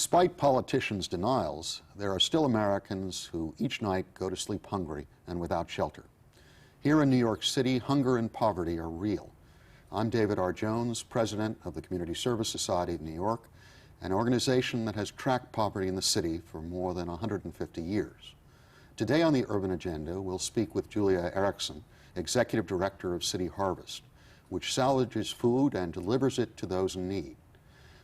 Despite politicians' denials, there are still Americans who each night go to sleep hungry and without shelter. Here in New York City, hunger and poverty are real. I'm David R. Jones, president of the Community Service Society of New York, an organization that has tracked poverty in the city for more than 150 years. Today on the Urban Agenda, we'll speak with Julia Erickson, executive director of City Harvest, which salvages food and delivers it to those in need.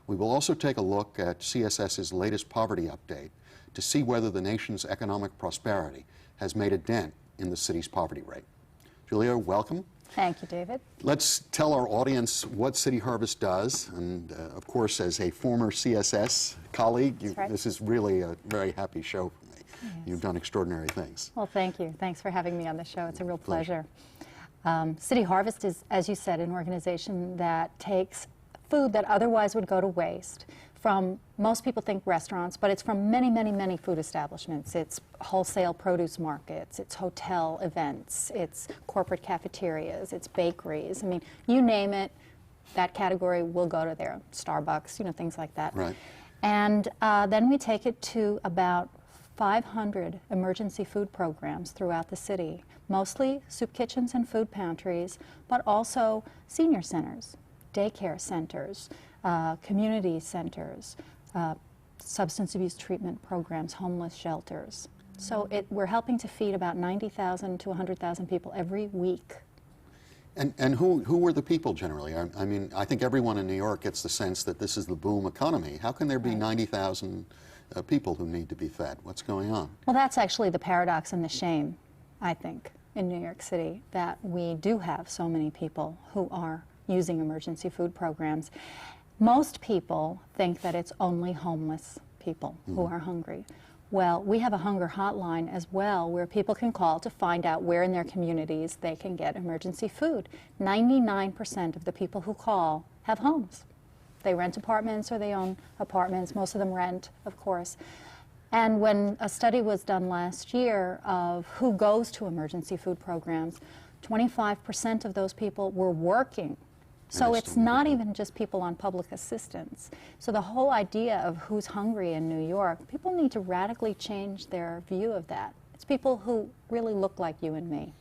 We will also take a look at CSS's latest poverty update to see whether the nation's economic prosperity has made a dent in the city's poverty rate. Julia, welcome. Thank you, David. Let's tell our audience what City Harvest does, and of course, as a former CSS colleague, this is really a very happy show for me. Yes. You've done extraordinary things. Well, thank you. Thanks for having me on the show. It's a real pleasure. City Harvest is, as you said, an organization that takes food that otherwise would go to waste from, most people think restaurants, but it's from many, many, many food establishments. It's wholesale produce markets, it's hotel events, it's corporate cafeterias, it's bakeries. I mean, you name it, that category will go to there. Starbucks, you know, things like that. Right. And then we take it to about 500 emergency food programs throughout the city, mostly soup kitchens and food pantries, but also senior centers, daycare centers, community centers, substance abuse treatment programs, homeless shelters. So we're helping to feed about 90,000 to 100,000 people every week. And who were the people generally? I mean, I think everyone in New York gets the sense that this is the boom economy. How can there be 90,000 people who need to be fed? What's going on? Well, that's actually the paradox and the shame, I think, in New York City, that we do have so many people who are using emergency food programs. Most people think that it's only homeless people who are hungry. Well, we have a hunger hotline as well where people can call to find out where in their communities they can get emergency food. 99% of the people who call have homes. They rent apartments or they own apartments. Most of them rent, of course. And when a study was done last year of who goes to emergency food programs, 25% of those people were working. So it's not even just people on public assistance. So the whole idea of who's hungry in New York, people need to radically change their view of that. It's people who really look like you and me.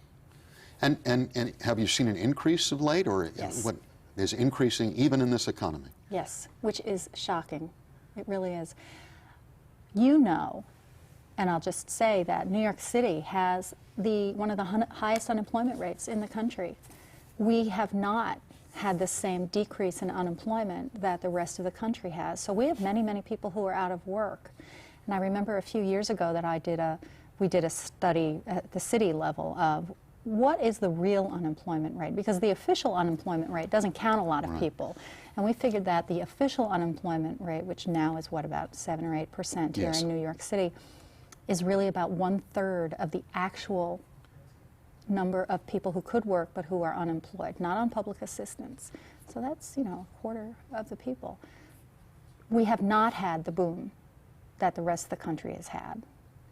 And have you seen an increase of late, or yes. What is increasing even in this economy? Yes, which is shocking. It really is. You know, and I'll just say that New York City has one of the highest unemployment rates in the country. We have not had the same decrease in unemployment that the rest of the country has. So we have many, many people who are out of work. And I remember a few years ago that we did a study at the city level of what is the real unemployment rate, because the official unemployment rate doesn't count a lot of people. And we figured that the official unemployment rate, which now is what, about 7 or 8% here in New York City, is really about 1/3 of the actual number of people who could work but who are unemployed, not on public assistance. So that's, you know, a quarter of the people. We have not had the boom that the rest of the country has had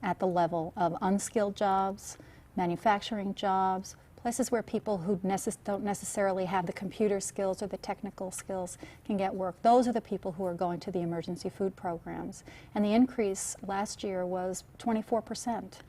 at the level of unskilled jobs, manufacturing jobs, places where people who don't necessarily have the computer skills or the technical skills can get work. Those are the people who are going to the emergency food programs. And the increase last year was 24%.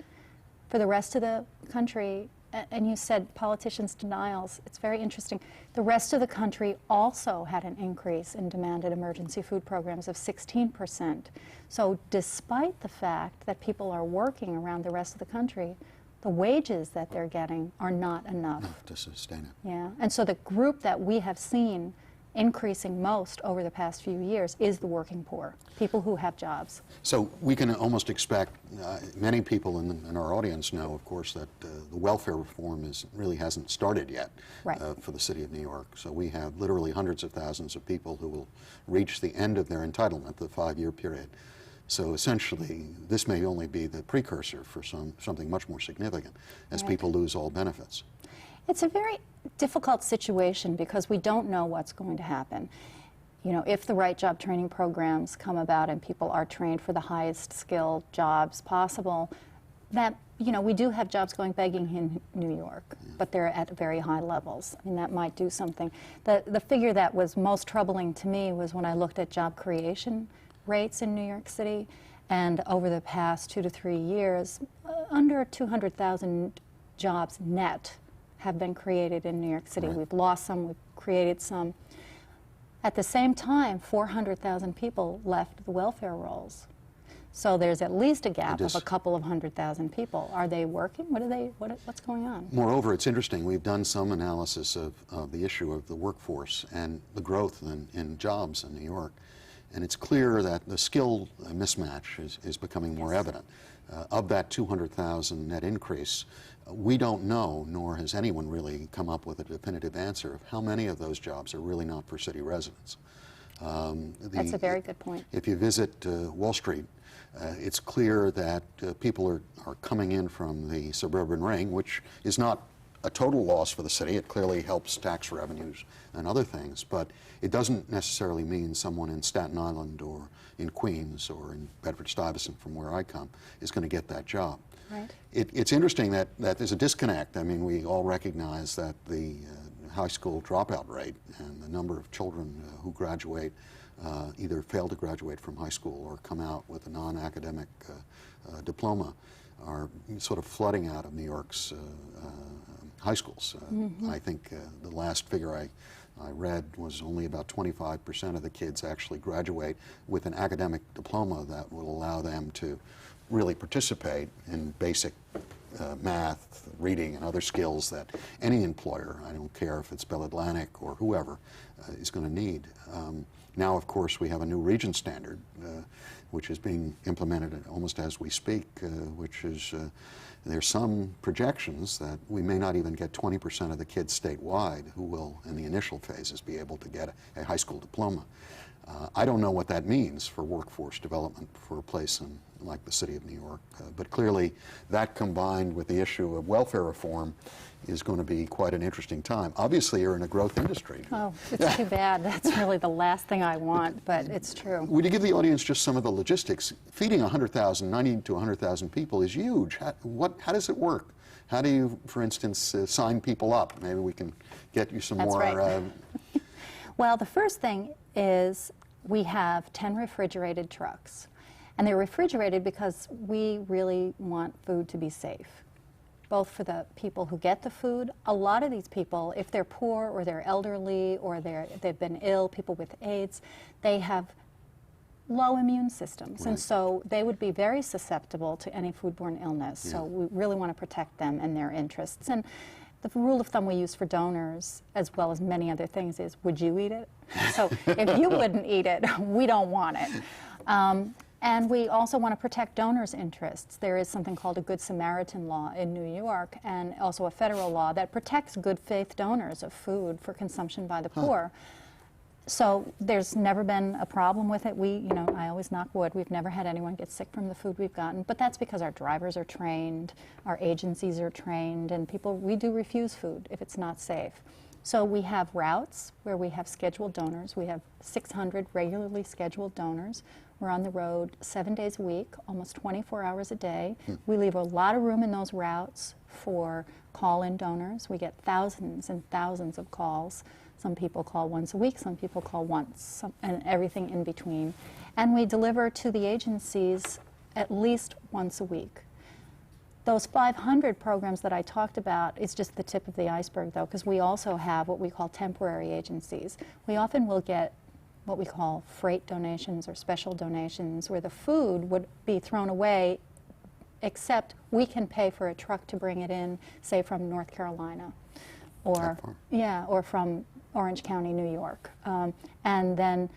For the rest of the country, and you said politicians' denials, it's very interesting. The rest of the country also had an increase in demanded emergency food programs of 16%. So despite the fact that people are working around the rest of the country, the wages that they're getting are not enough to sustain it. Yeah, and so the group that we have seen increasing most over the past few years is the working poor, people who have jobs. So we can almost expect, many people in our audience know, of course, that the welfare reform really hasn't started yet for the city of New York. So we have literally hundreds of thousands of people who will reach the end of their entitlement, the 5-year period. So essentially, this may only be the precursor for something much more significant as people lose all benefits. It's a very difficult situation because we don't know what's going to happen. You know, if the right job training programs come about and people are trained for the highest skilled jobs possible, that, you know, we do have jobs going begging in New York, but they're at very high levels, and that might do something. The figure that was most troubling to me was when I looked at job creation rates in New York City, and over the past 2 to 3 years, under 200,000 jobs net have been created in New York City. Right. We've lost some, we've created some. At the same time, 400,000 people left the welfare rolls. So there's at least a gap of a couple of 100,000 people. Are they working? What's going on? Moreover, it's interesting. We've done some analysis of the issue of the workforce and the growth in jobs in New York. And it's clear that the skill mismatch is becoming more evident. Of that 200,000 net increase, we don't know, nor has anyone really come up with a definitive answer of how many of those jobs are really not for city residents. That's a very good point. If you visit Wall Street, it's clear that people are coming in from the suburban ring, which is not a total loss for the city. It clearly helps tax revenues and other things, but it doesn't necessarily mean someone in Staten Island or in Queens or in Bedford-Stuyvesant, from where I come, is going to get that job. Right. It's interesting that there's a disconnect. I mean, we all recognize that the high school dropout rate and the number of children who graduate either fail to graduate from high school or come out with a non-academic diploma are sort of flooding out of New York's high schools. I think the last figure I read was only about 25% of the kids actually graduate with an academic diploma that will allow them to really participate in basic math, reading, and other skills that any employer, I don't care if it's Bell Atlantic or whoever, is going to need. Now, of course, we have a new Regent standard, which is being implemented almost as we speak, which is, there's some projections that we may not even get 20% of the kids statewide who will, in the initial phases, be able to get a high school diploma. I don't know what that means for workforce development for a place like the city of New York, but clearly that combined with the issue of welfare reform is going to be quite an interesting time. Obviously, you're in a growth industry. Oh, it's too bad. That's really the last thing I want, but it's true. Would you give the audience just some of the logistics? Feeding 90 to 100,000 people is huge. How does it work? How do you, for instance, sign people up? Maybe we can get you some more. Right. Well, the first thing is we have 10 refrigerated trucks. And they're refrigerated because we really want food to be safe, both for the people who get the food. A lot of these people, if they're poor or they're elderly or they've been ill, people with AIDS, they have low immune systems. Right. And so they would be very susceptible to any foodborne illness. Yeah. So we really want to protect them and their interests. And the rule of thumb we use for donors, as well as many other things, is would you eat it? So if you wouldn't eat it, we don't want it. And we also want to protect donors' interests. There is something called a Good Samaritan law in New York, and also a federal law that protects good faith donors of food for consumption by the poor. So there's never been a problem with it. I always knock wood. We've never had anyone get sick from the food we've gotten, but that's because our drivers are trained, our agencies are trained, and we do refuse food if it's not safe. So we have routes where we have scheduled donors. We have 600 regularly scheduled donors. We're on the road 7 days a week, almost 24 hours a day. We leave a lot of room in those routes for call-in donors. We get thousands and thousands of calls. Some people call once a week, some people call once, and everything in between. And we deliver to the agencies at least once a week. Those 500 programs that I talked about is just the tip of the iceberg, though, because we also have what we call temporary agencies. We often will get what we call freight donations or special donations, where the food would be thrown away, except we can pay for a truck to bring it in, say from North Carolina, or from Orange County, New York, and then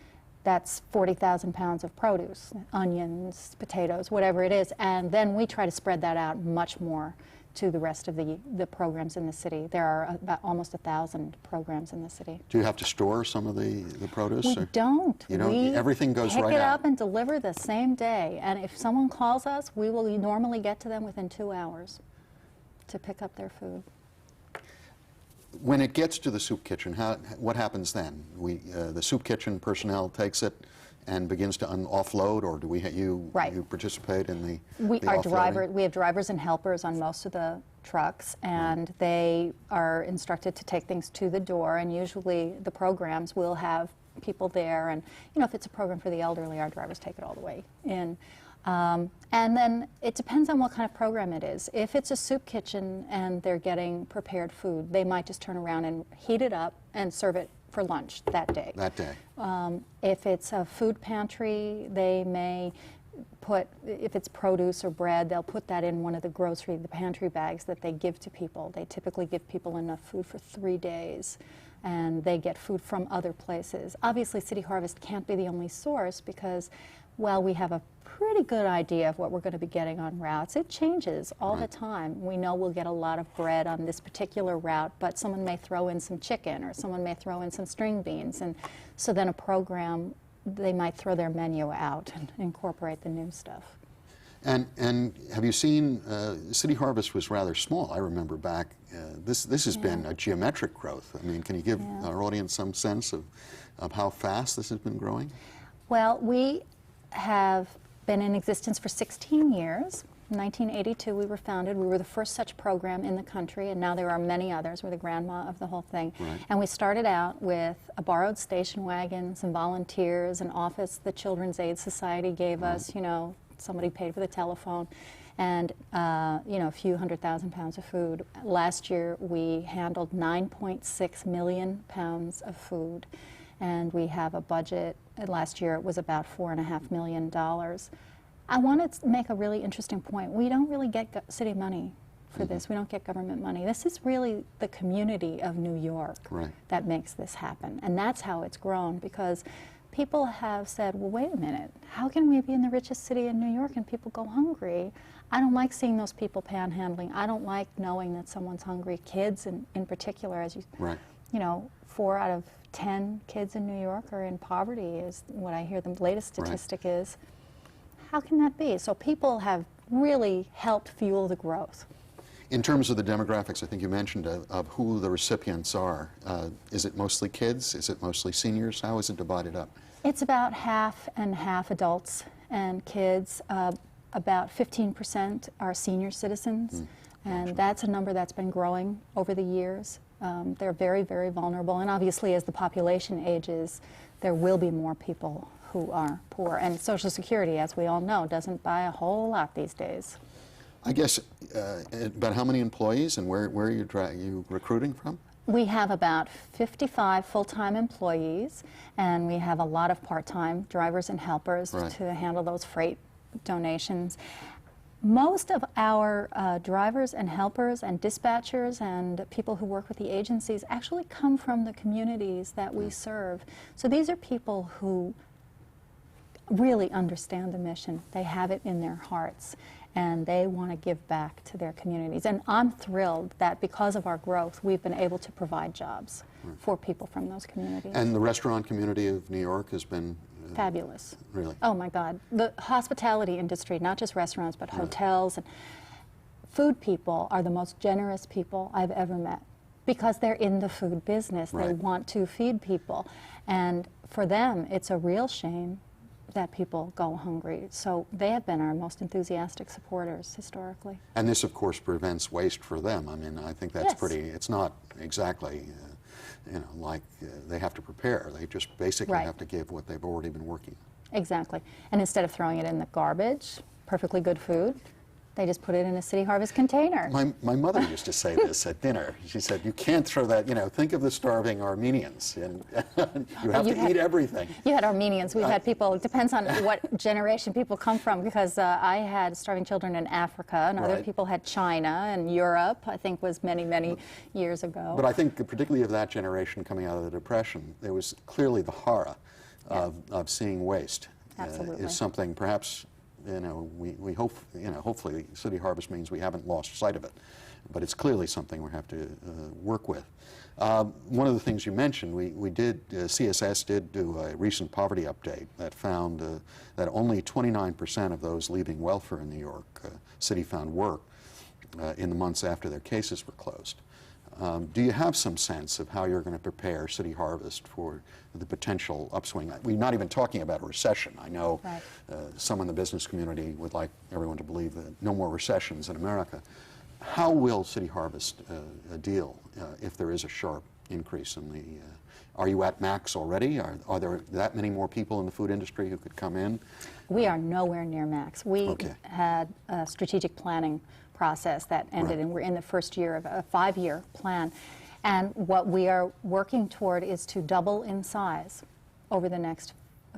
that's 40,000 pounds of produce, onions, potatoes, whatever it is, and then we try to spread that out much more to the rest of the programs in the city. There are about almost 1,000 programs in the city. Do you have to store some of the produce? We don't. Everything goes right out. Pick it up and deliver the same day. And if someone calls us, we will normally get to them within 2 hours to pick up their food. When it gets to the soup kitchen, what happens then? The soup kitchen personnel takes it and begins to offload, or do you participate in the offloading? We have drivers and helpers on most of the trucks, and they are instructed to take things to the door, and usually the programs will have people there, and if it's a program for the elderly, our drivers take it all the way in. And then it depends on what kind of program it is. If it's a soup kitchen and they're getting prepared food, they might just turn around and heat it up and serve it for lunch that day. That day. If it's a food pantry, they may put, if it's produce or bread, they'll put that in one of the pantry bags that they give to people. They typically give people enough food for 3 days, and they get food from other places. Obviously, City Harvest can't be the only source because, while we have a pretty good idea of what we're going to be getting on routes, it changes all the time. We know we'll get a lot of bread on this particular route, but someone may throw in some chicken or someone may throw in some string beans, and so then a program, they might throw their menu out and incorporate the new stuff. And have you seen, City Harvest was rather small, I remember back. This has been a geometric growth. I mean, can you give our audience some sense of how fast this has been growing? Well, we have been in existence for 16 years. In 1982 we were founded. We were the first such program in the country, and now there are many others. We're the grandma of the whole thing. Right. And we started out with a borrowed station wagon, some volunteers, an office the Children's Aid Society gave us, somebody paid for the telephone, and a few 100,000 pounds of food. Last year we handled 9.6 million pounds of food, and we have a budget. Last year it was about $4.5 million. I wanted to make a really interesting point. We don't really get city money for this. We don't get government money. This is really the community of New York that makes this happen. And that's how it's grown, because people have said, well, wait a minute, how can we be in the richest city in New York and people go hungry? I don't like seeing those people panhandling. I don't like knowing that someone's hungry. Kids in particular, as 4 out of 10 kids in New York are in poverty is what I hear the latest statistic is. How can that be? So people have really helped fuel the growth. In terms of the demographics, I think you mentioned of who the recipients are. Is it mostly kids? Is it mostly seniors? How is it divided up? It's about half and half adults and kids. About 15% are senior citizens, and that's a number that's been growing over the years. They're very, very vulnerable, and obviously as the population ages, there will be more people who are poor. And Social Security, as we all know, doesn't buy a whole lot these days. I guess, about how many employees and where are you recruiting from? We have about 55 full-time employees, and we have a lot of part-time drivers and helpers to handle those freight donations. Most of our drivers and helpers and dispatchers and people who work with the agencies actually come from the communities that we serve. So these are people who really understand the mission. They have it in their hearts, and they want to give back to their communities. And I'm thrilled that because of our growth, we've been able to provide jobs for people from those communities. And the restaurant community of New York has been fabulous. Really? Oh my God. The hospitality industry, not just restaurants, but hotels and food people are the most generous people I've ever met, because they're in the food business. They want to feed people. And for them, it's a real shame that people go hungry. So they have been our most enthusiastic supporters historically. And this, of course, prevents waste for them. I mean, I think that's pretty, it's not exactly, like they have to prepare. They just basically have to give what they've already been working. Exactly. And instead of throwing it in the garbage, perfectly good food, they just put it in a City Harvest container. My mother used to say this at dinner. She said, you can't throw that, think of the starving Armenians, and you have to eat everything. You had Armenians. We've had people, it depends on what generation people come from, because I had starving children in Africa, and other people had China and Europe, I think was many, many years ago. But I think particularly of that generation coming out of the Depression, there was clearly the horror of seeing waste. Absolutely. Is something perhaps, we hope, hopefully City Harvest means we haven't lost sight of it. But it's clearly something we have to work with. One of the things you mentioned, CSS did do a recent poverty update that found that only 29% of those leaving welfare in New York City found work in the months after their cases were closed. Do you have some sense of how you're going to prepare City Harvest for the potential upswing? We're not even talking about a recession. I know some in the business community would like everyone to believe that no more recessions in America. How will City Harvest deal if there is a sharp increase in the, are you at max already? Are there that many more people in the food industry who could come in? We are nowhere near max. We Okay. had a strategic planning process that ended, Right. and we're in the first year of a 5-year plan. And what we are working toward is to double in size over the next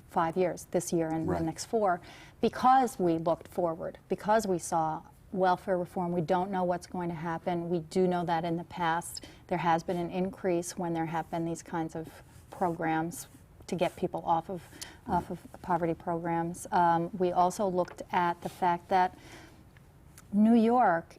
5 years, this year and Right. the next 4, because we looked forward, because we saw welfare reform. We don't know what's going to happen. We do know that in the past there has been an increase when there have been these kinds of programs to get people off of poverty programs. We also looked at the fact that New York,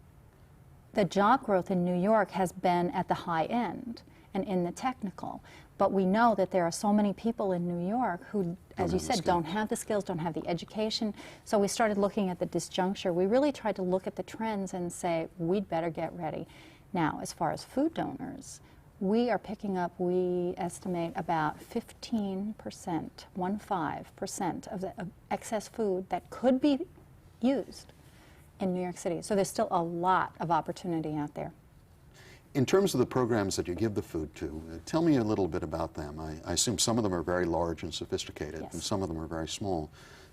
the job growth in New York has been at the high end and in the technical. But we know that there are so many people in New York who, as you said, don't have the skills, don't have the education. So we started looking at the disjuncture. We really tried to look at the trends and say, we'd better get ready. Now, as far as food donors, we are picking up, we estimate, about 15%, 15% of the excess food that could be used in New York City. So there's still a lot of opportunity out there. In terms of the programs that you give the food to, tell me a little bit about them. I assume some of them are very large and sophisticated, Yes. and some of them are very small.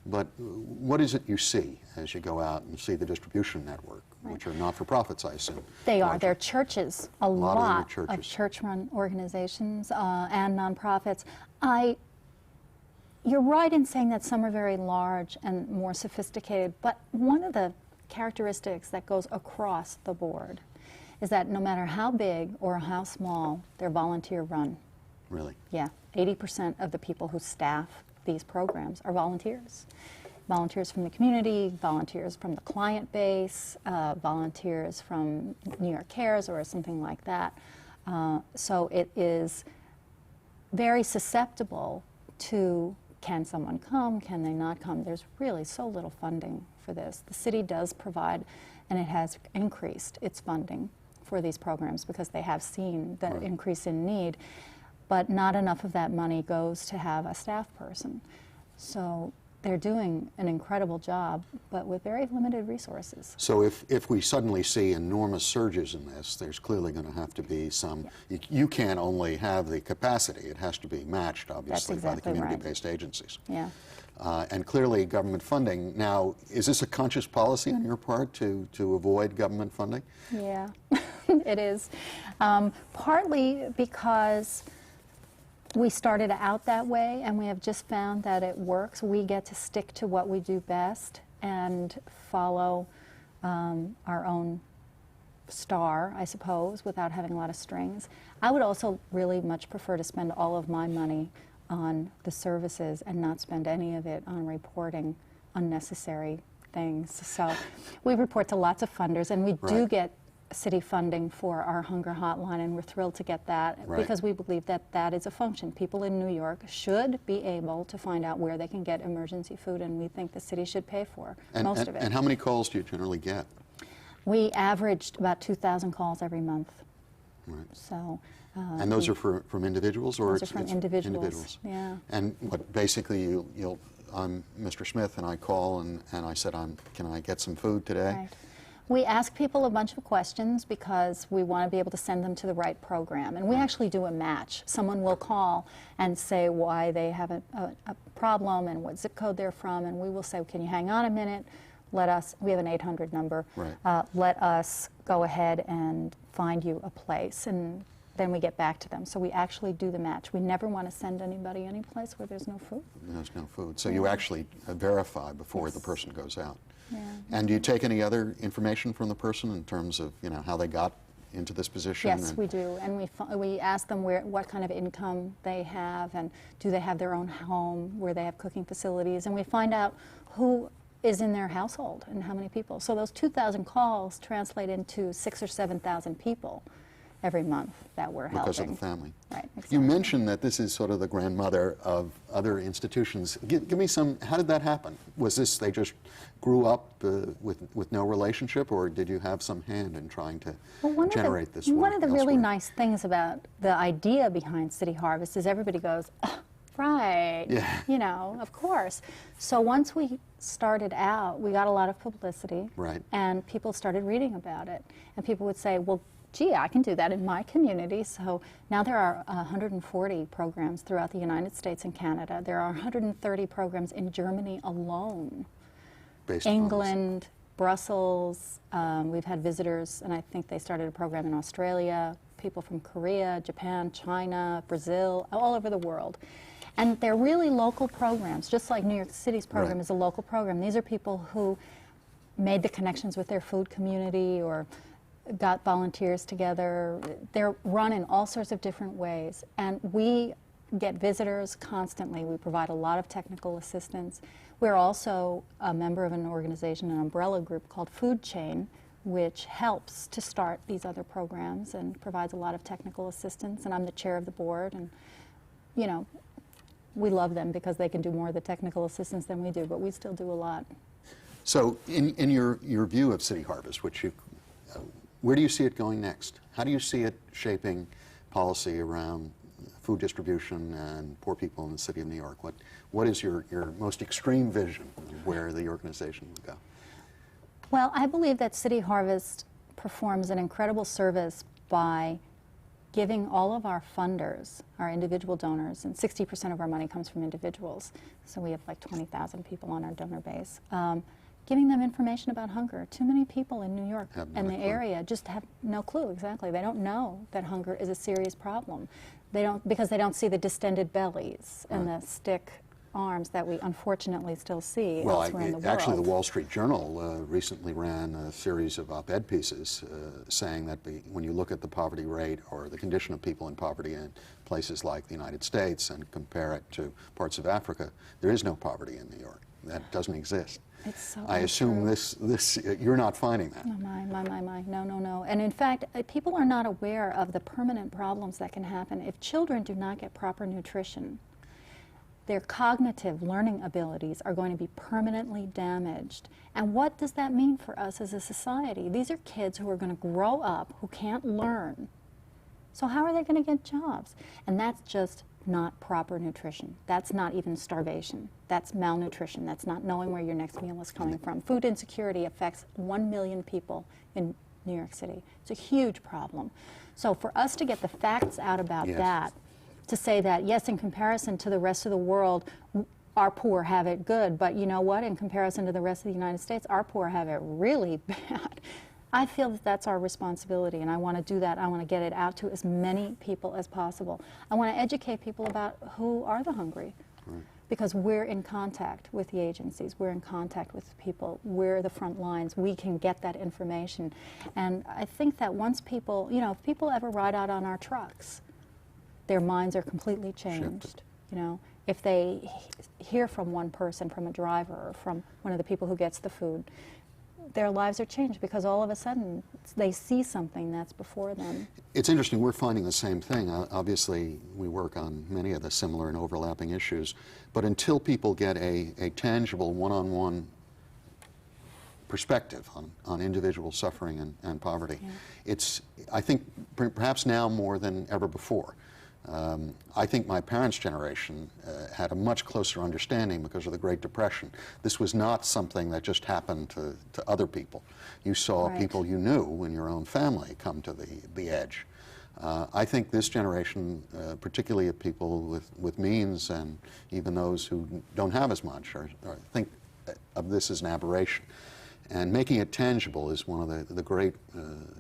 But what is it you see as you go out and see the distribution network, which are not-for-profits, I assume? They are. largely? They're churches, a lot of them are lot churches. of church-run organizations and nonprofits. You're right in saying that some are very large and more sophisticated, but one of the characteristics that goes across the board is that no matter how big or how small, they're volunteer-run. Really? Yeah, 80% of the people who staff these programs are volunteers. Volunteers from the community, volunteers from the client base, volunteers from New York Cares or something like that. So it is very susceptible to, can someone come, can they not come? There's really so little funding for this. The city does provide, and it has increased its funding for these programs because they have seen the Right. increase in need, but not enough of that money goes to have a staff person. So they're doing an incredible job, but with very limited resources. So if we suddenly see enormous surges in this, there's clearly going to have to be some, you can't only have the capacity, it has to be matched, obviously, by the exactly right. community-based agencies. Yeah. And clearly government funding. Now, is this a conscious policy on your part to avoid government funding? Yeah, it is. Partly because we started out that way and we have just found that it works. We get to stick to what we do best and follow our own star, I suppose, without having a lot of strings. I would also really much prefer to spend all of my money on the services and not spend any of it on reporting unnecessary things. So we report to lots of funders, and we do Right. get city funding for our hunger hotline, and we're thrilled to get that Right. because we believe that that is a function. People in New York should be able to find out where they can get emergency food, and we think the city should pay for most of it. And how many calls do you generally get? We averaged about 2,000 calls every month. Right. So, And those are from individuals, or those are from individuals. Yeah. And what basically I'm Mr. Smith, and I call and I said, can I get some food today? Right. We ask people a bunch of questions because we want to be able to send them to the right program. And we actually do a match. Someone will call and say why they have a problem and what zip code they're from, and we will say, can you hang on a minute? We have an 800 number. Right. Let us go ahead and find you a place, and then we get back to them. So we actually do the match. We never want to send anybody any place where there's no food. There's no food. So you actually verify before the person goes out. Yeah. And do you take any other information from the person in terms of how they got into this position? Yes, we do, and we ask them what kind of income they have, and do they have their own home where they have cooking facilities, and we find out who is in their household and how many people. So those 2,000 calls translate into 6,000 or 7,000 people every month that we're helping. Because of the family. Right, exactly. You mentioned that this is sort of the grandmother of other institutions. Give me how did that happen? Was this, they just grew up with no relationship, or did you have some hand in trying to generate this work One of the really elsewhere? nice things about the idea behind City Harvest is everybody goes, oh, right, Yeah. Of course. So once we started out, we got a lot of publicity. Right. And people started reading about it. And people would say, well, gee, I can do that in my community. So now there are 140 programs throughout the United States and Canada. There are 130 programs in Germany alone. Based on this. England, Brussels, we've had visitors, and I think they started a program in Australia, people from Korea, Japan, China, Brazil, all over the world. And they're really local programs, just like New York City's program Right. is a local program. These are people who made the connections with their food community or got volunteers together. They're run in all sorts of different ways. And we get visitors constantly. We provide a lot of technical assistance. We're also a member of an organization, an umbrella group called Food Chain, which helps to start these other programs and provides a lot of technical assistance. And I'm the chair of the board. And, you know, we love them because they can do more of the technical assistance than we do, but we still do a lot. So in your view of City Harvest, which you, where do you see it going next? How do you see it shaping policy around food distribution and poor people in the city of New York? What is your most extreme vision of where the organization will go? Well, I believe that City Harvest performs an incredible service by giving all of our funders, our individual donors, and 60% of our money comes from individuals, so we have like 20,000 people on our donor base, giving them information about hunger. Too many people in New York and the area just have no clue, exactly. They don't know that hunger is a serious problem. They don't, because they don't see the distended bellies and the stick arms that we unfortunately still see elsewhere in the world. Actually, the Wall Street Journal recently ran a series of op-ed pieces saying that when you look at the poverty rate or the condition of people in poverty in places like the United States and compare it to parts of Africa, there is no poverty in New York. That doesn't exist. It's so I assume this you're not finding that. Oh, my. No. And in fact, people are not aware of the permanent problems that can happen if children do not get proper nutrition. Their cognitive learning abilities are going to be permanently damaged. And what does that mean for us as a society? These are kids who are going to grow up who can't learn. So how are they going to get jobs? And that's just not proper nutrition. That's not even starvation. That's malnutrition. That's not knowing where your next meal is coming from. Food insecurity affects 1 million people in New York City. It's a huge problem. So for us to get the facts out about that, to say that, yes, in comparison to the rest of the world, our poor have it good, but you know what? In comparison to the rest of the United States, our poor have it really bad. I feel that that's our responsibility, and I want to do that. I want to get it out to as many people as possible. I want to educate people about who are the hungry, because we're in contact with the agencies. We're in contact with people. We're the front lines. We can get that information. And I think that once people, you know, if people ever ride out on our trucks, their minds are completely changed. You know, if they hear from one person, from a driver, or from one of the people who gets the food, their lives are changed because all of a sudden they see something that's before them. It's interesting, we're finding the same thing. Obviously, we work on many of the similar and overlapping issues, but until people get a tangible one-on-one perspective on individual suffering and poverty, it's, I think, perhaps now more than ever before. I think my parents' generation had a much closer understanding because of the Great Depression. This was not something that just happened to other people. You saw people you knew in your own family come to the edge. I think this generation, particularly of people with means and even those who don't have as much, think of this as an aberration. And making it tangible is one of the great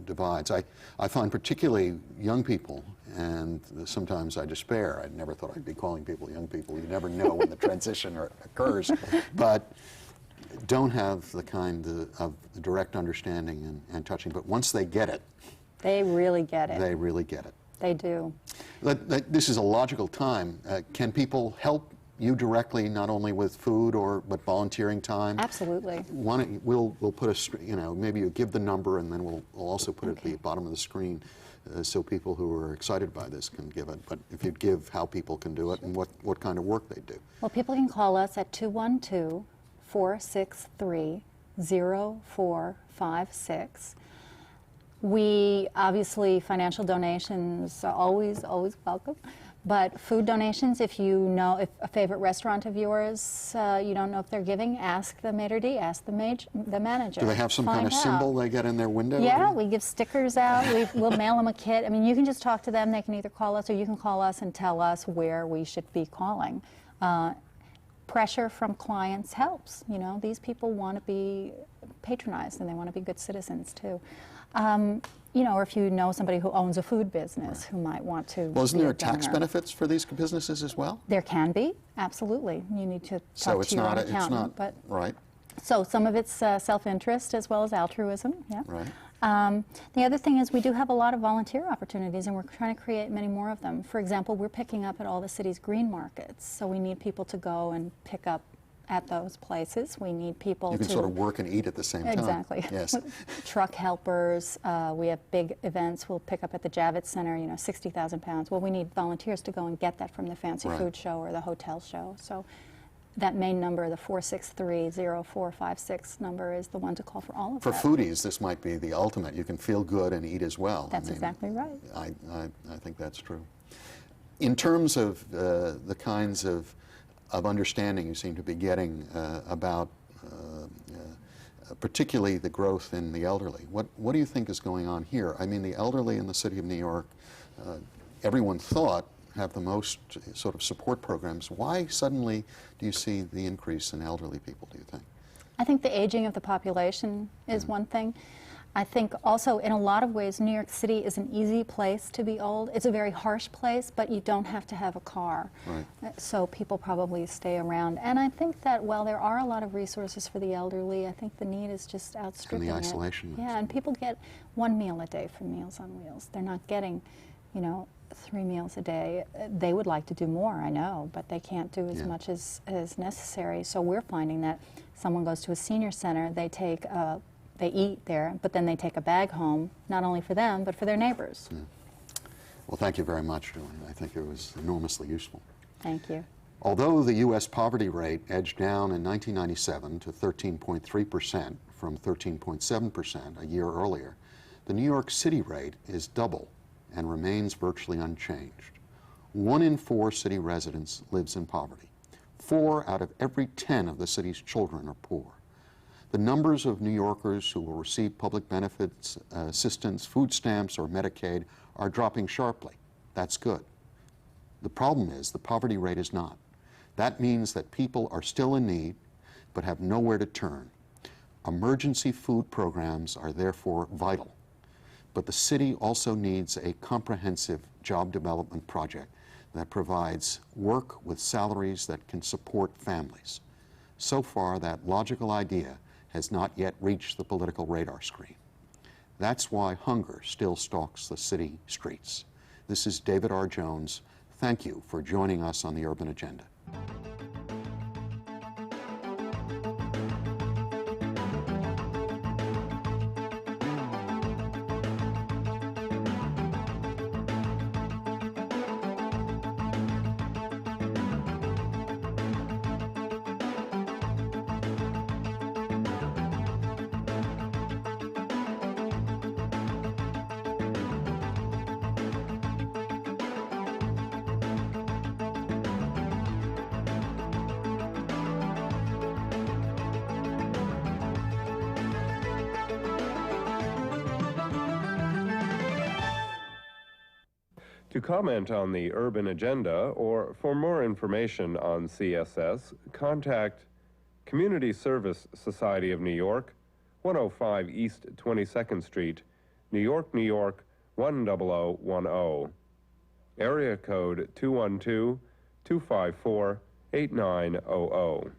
divides. I find particularly young people, and sometimes I despair. I never thought I'd be calling people young people. You never know when the transition occurs. But don't have the kind of direct understanding and touching. But once they get it, they really get it. They really get it. They do. This is a logical time. Can people help you directly, not only with food but volunteering time? Absolutely. We'll put maybe you give the number, and then we'll also put it at the bottom of the screen so people who are excited by this can give it. But if you'd give how people can do it and what kind of work they do. Well, people can call us at 212-463-0456. We, obviously, financial donations are always welcome. But food donations, if you know if a favorite restaurant of yours, you don't know if they're giving, ask the maitre d', ask the manager. Do they have some kind of symbol they get in their window? Yeah, we give stickers out. We'll mail them a kit. I mean, you can just talk to them. They can either call us or you can call us and tell us where we should be calling. Pressure from clients helps. You know, these people want to be patronized and they want to be good citizens too. You know, or if you know somebody who owns a food business who might want to. Well, isn't there tax benefits for these businesses as well? There can be, absolutely. You need to talk to your own accountant. But right. So some of it's self-interest as well as altruism. Yeah. Right. The other thing is we do have a lot of volunteer opportunities, and we're trying to create many more of them. For example, we're picking up at all the city's green markets, so we need people to go and pick up at those places. We need people to... You can sort of work and eat at the same time. Exactly. Yes. Truck helpers. We have big events. We'll pick up at the Javits Center, you know, 60,000 pounds. Well, we need volunteers to go and get that from the fancy food show or the hotel show. So that main number, the 463-0456 number, is the one to call for all of that. For foodies, this might be the ultimate. You can feel good and eat as well. That's exactly right. I think that's true. In terms of the kinds of understanding you seem to be getting about particularly the growth in the elderly. What do you think is going on here? I mean, the elderly in the city of New York, everyone thought, have the most sort of support programs. Why suddenly do you see the increase in elderly people, do you think? I think the aging of the population is one thing. I think also in a lot of ways New York City is an easy place to be old. It's a very harsh place, but you don't have to have a car. Right. So people probably stay around. And I think that while there are a lot of resources for the elderly, I think the need is just outstripping it. And the isolation. Yeah, and people get 1 meal a day from Meals on Wheels. They're not getting, you know, 3 meals a day. They would like to do more, I know, but they can't do as much as necessary. So we're finding that someone goes to a senior center, they eat there, but then they take a bag home, not only for them, but for their neighbors. Yeah. Well, thank you very much, Julia. I think it was enormously useful. Thank you. Although the U.S. poverty rate edged down in 1997 to 13.3% from 13.7% a year earlier, the New York City rate is double and remains virtually unchanged. 1 in 4 city residents lives in poverty. 4 out of every 10 of the city's children are poor. The numbers of New Yorkers who will receive public benefits, assistance, food stamps, or Medicaid are dropping sharply. That's good. The problem is the poverty rate is not. That means that people are still in need, but have nowhere to turn. Emergency food programs are therefore vital. But the city also needs a comprehensive job development project that provides work with salaries that can support families. So far, that logical idea has not yet reached the political radar screen. That's why hunger still stalks the city streets. This is David R. Jones. Thank you for joining us on the Urban Agenda. To comment on the Urban Agenda or for more information on CSS, contact Community Service Society of New York, 105 East 22nd Street, New York, New York, 10010. Area code 212-254-8900.